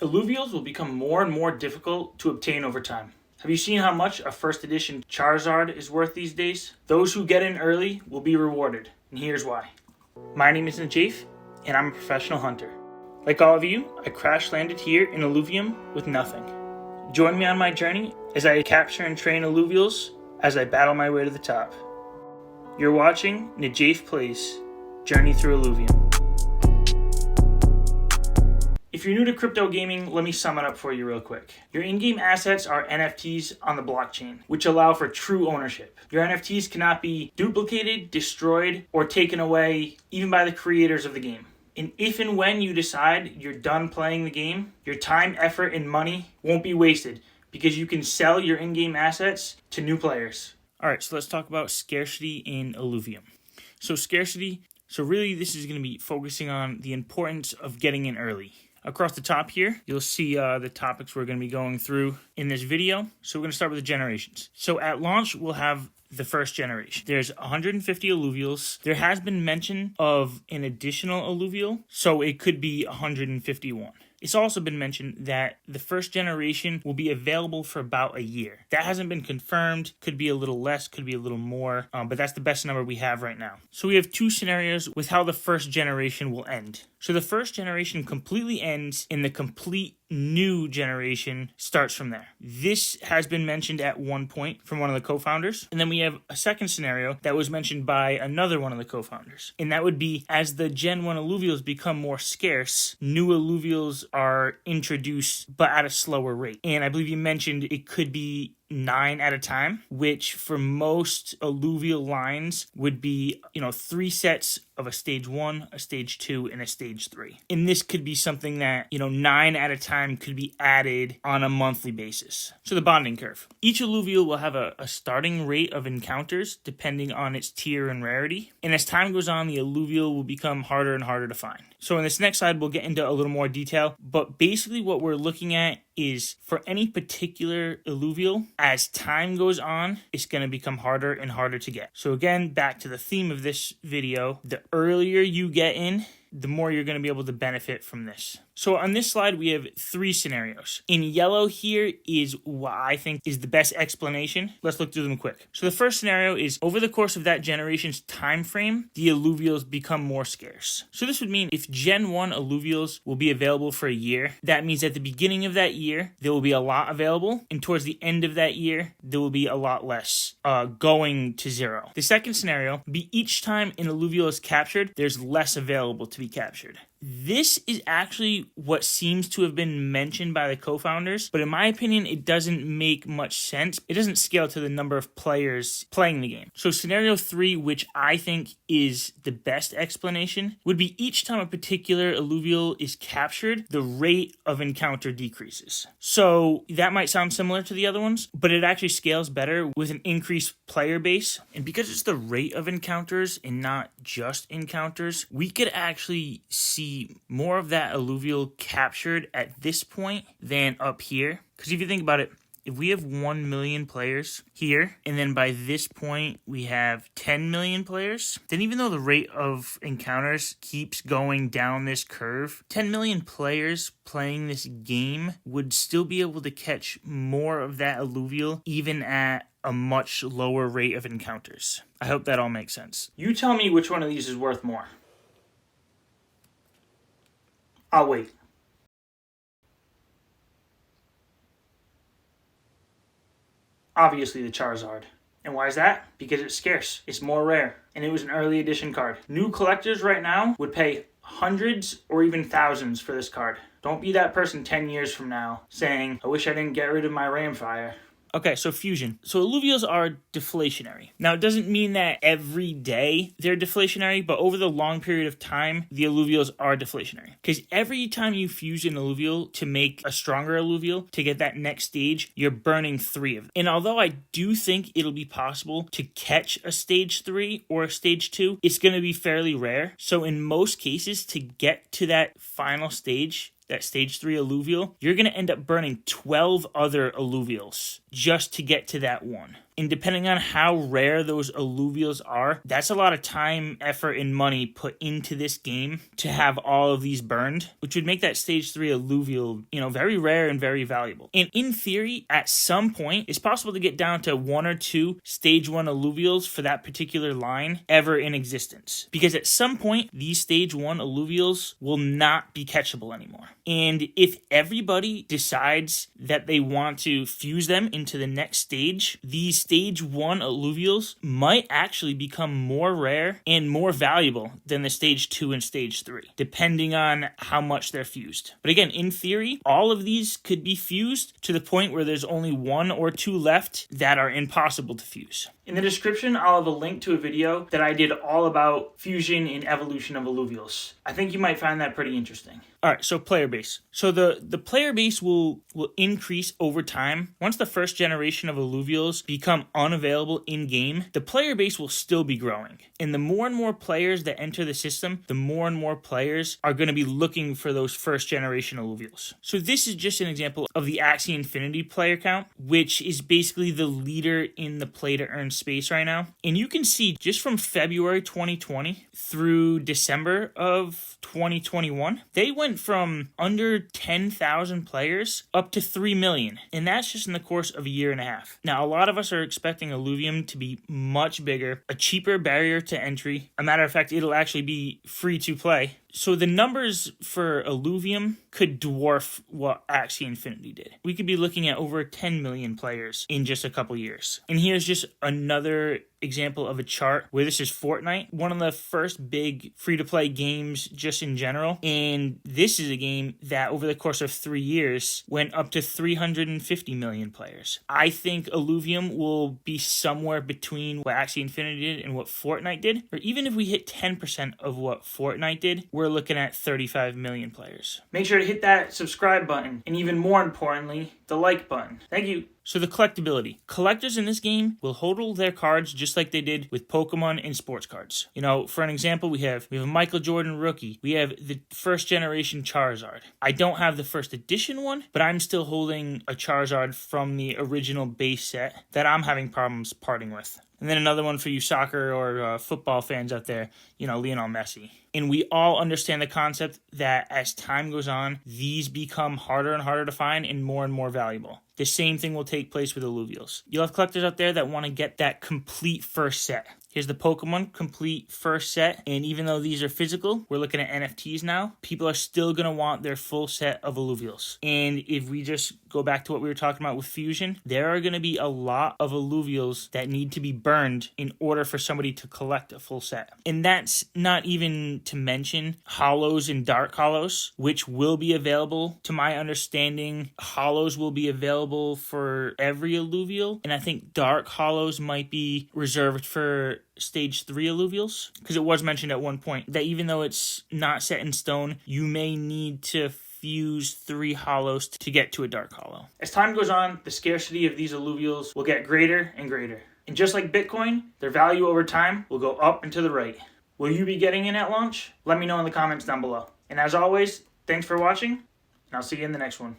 Illuvials will become more and more difficult to obtain over time. Have you seen how much a first edition Charizard is worth these days? Those who get in early will be rewarded, and here's why. My name is Najaf, and I'm a professional hunter. Like all of you, I crash landed here in Illuvium with nothing. Join me on my journey as I capture and train Illuvials as I battle my way to the top. You're watching Najaf Plays Journey Through Illuvium. If you're new to crypto gaming, let me sum it up for you real quick. Your in-game assets are NFTs on the blockchain, which allow for true ownership. Your NFTs cannot be duplicated, destroyed, or taken away even by the creators of the game. And if and when you decide you're done playing the game, your time, effort, and money won't be wasted because you can sell your in-game assets to new players. Alright, so let's talk about scarcity in Illuvium. So really this is going to be focusing on the importance of getting in early. Across the top here, you'll see the topics we're going to be going through in this video. So we're going to start with the generations. So at launch, we'll have the first generation. There's 150 Illuvials. There has been mention of an additional Illuvial, so it could be 151. It's also been mentioned that the first generation will be available for about a year. That hasn't been confirmed. Could be a little less, could be a little more, but that's the best number we have right now. So we have two scenarios with how the first generation will end. So the first generation completely ends and the complete new generation starts from there. This has been mentioned at one point from one of the co-founders. And then we have a second scenario that was mentioned by another one of the co-founders. And that would be as the Gen 1 Illuvials become more scarce, new Illuvials are introduced, but at a slower rate. And I believe you mentioned it could be 9 at a time, which for most alluvial lines would be, 3 sets of a stage 1, a stage 2, and a stage 3. And this could be something that, 9 at a time could be added on a monthly basis. So the bonding curve. Each alluvial will have a starting rate of encounters depending on its tier and rarity. And as time goes on, the alluvial will become harder and harder to find. So in this next slide, we'll get into a little more detail. But basically what we're looking at is for any particular alluvial, as time goes on, it's going to become harder and harder to get. So again, back to the theme of this video, the earlier you get in, the more you're going to be able to benefit from this. So on this slide, we have 3 scenarios. In yellow here is what I think is the best explanation. Let's look through them quick. So the first scenario is over the course of that generation's time frame, the alluvials become more scarce. So this would mean if Gen 1 alluvials will be available for a year, that means at the beginning of that year, there will be a lot available, and towards the end of that year, there will be a lot less, going to 0. The second scenario would be each time an alluvial is captured, there's less available to be captured. This is actually what seems to have been mentioned by the co-founders, but in my opinion, it doesn't make much sense. It doesn't scale to the number of players playing the game. So scenario 3, which I think is the best explanation, would be each time a particular alluvial is captured, the rate of encounter decreases. So that might sound similar to the other ones, but it actually scales better with an increased player base. And because it's the rate of encounters and not just encounters, we could actually see more of that alluvial captured at this point than up here. Because if you think about it, if we have 1 million players here, and then by this point we have 10 million players, then even though the rate of encounters keeps going down this curve, 10 million players playing this game would still be able to catch more of that alluvial even at a much lower rate of encounters. I hope that all makes sense. You tell me which one of these is worth more. I'll wait. Obviously the Charizard. And why is that? Because it's scarce, it's more rare, and it was an early edition card. New collectors right now would pay hundreds or even thousands for this card. Don't be that person 10 years from now saying, I wish I didn't get rid of my Ramfire. Okay, so fusion. So alluvials are deflationary. Now, it doesn't mean that every day they're deflationary, but over the long period of time, the alluvials are deflationary. Because every time you fuse an alluvial to make a stronger alluvial, to get that next stage, you're burning 3 of them. And although I do think it'll be possible to catch a stage 3 or a stage 2, it's going to be fairly rare. So in most cases, to get to that final stage, that stage 3 alluvial, you're going to end up burning 12 other alluvials just to get to that one. And depending on how rare those Illuvials are, that's a lot of time, effort, and money put into this game to have all of these burned, which would make that stage 3 Illuvial, very rare and very valuable. And in theory, at some point, it's possible to get down to 1 or 2 stage 1 Illuvials for that particular line ever in existence. Because at some point, these stage 1 Illuvials will not be catchable anymore. And if everybody decides that they want to fuse them into the next stage, these stage 1 Illuvials might actually become more rare and more valuable than the stage 2 and stage 3, depending on how much they're fused. But again, in theory, all of these could be fused to the point where there's only 1 or 2 left that are impossible to fuse. In the description, I'll have a link to a video that I did all about fusion and evolution of Illuvials. I think you might find that pretty interesting. All right, so player base. So the player base will increase over time. Once the first generation of Illuvials become unavailable in-game, the player base will still be growing. And the more and more players that enter the system, the more and more players are going to be looking for those first generation Illuvials. So this is just an example of the Axiomfinity player count, which is basically the leader in the play-to-earn space right now. And you can see just from February 2020 through December of 2021, they went from under 10,000 players up to 3 million. And that's just in the course of a year and a half. Now, a lot of us are expecting Illuvium to be much bigger, a cheaper barrier to entry. A matter of fact, it'll actually be free to play. So the numbers for Illuvium could dwarf what Axiomfinity did. We could be looking at over 10 million players in just a couple years. And here's just another example of a chart where this is Fortnite, one of the first big free-to-play games just in general. And this is a game that over the course of 3 years went up to 350 million players. I think Illuvium will be somewhere between what Axiomfinity did and what Fortnite did. Or even if we hit 10% of what Fortnite did, we're looking at 35 million players. Make sure to hit that subscribe button, and even more importantly, the like button. Thank you. So the collectability. Collectors in this game will hodl their cards just like they did with Pokemon and sports cards. For an example, we have a Michael Jordan rookie. We have the first generation Charizard. I don't have the first edition one, but I'm still holding a Charizard from the original base set that I'm having problems parting with. And then another one for you soccer or football fans out there, Lionel Messi. And we all understand the concept that as time goes on, these become harder and harder to find and more valuable. The same thing will take place with Illuvials. You'll have collectors out there that want to get that complete first set. Here's the Pokemon complete first set, and even though these are physical, we're looking at NFTs now, people are still going to want their full set of Illuvials. And if we just go back to what we were talking about with Fusion, there are going to be a lot of Illuvials that need to be burned in order for somebody to collect a full set. And that's not even to mention Hollows and Dark Hollows, which will be available. To my understanding, Hollows will be available for every Illuvial, and I think Dark Hollows might be reserved for stage 3 Illuvials, because it was mentioned at one point that even though it's not set in stone, you may need to fuse 3 hollows to get to a dark hollow. As time goes on, the scarcity of these Illuvials will get greater and greater. And just like Bitcoin, their value over time will go up and to the right. Will you be getting in at launch? Let me know in the comments down below. And as always, thanks for watching, and I'll see you in the next one.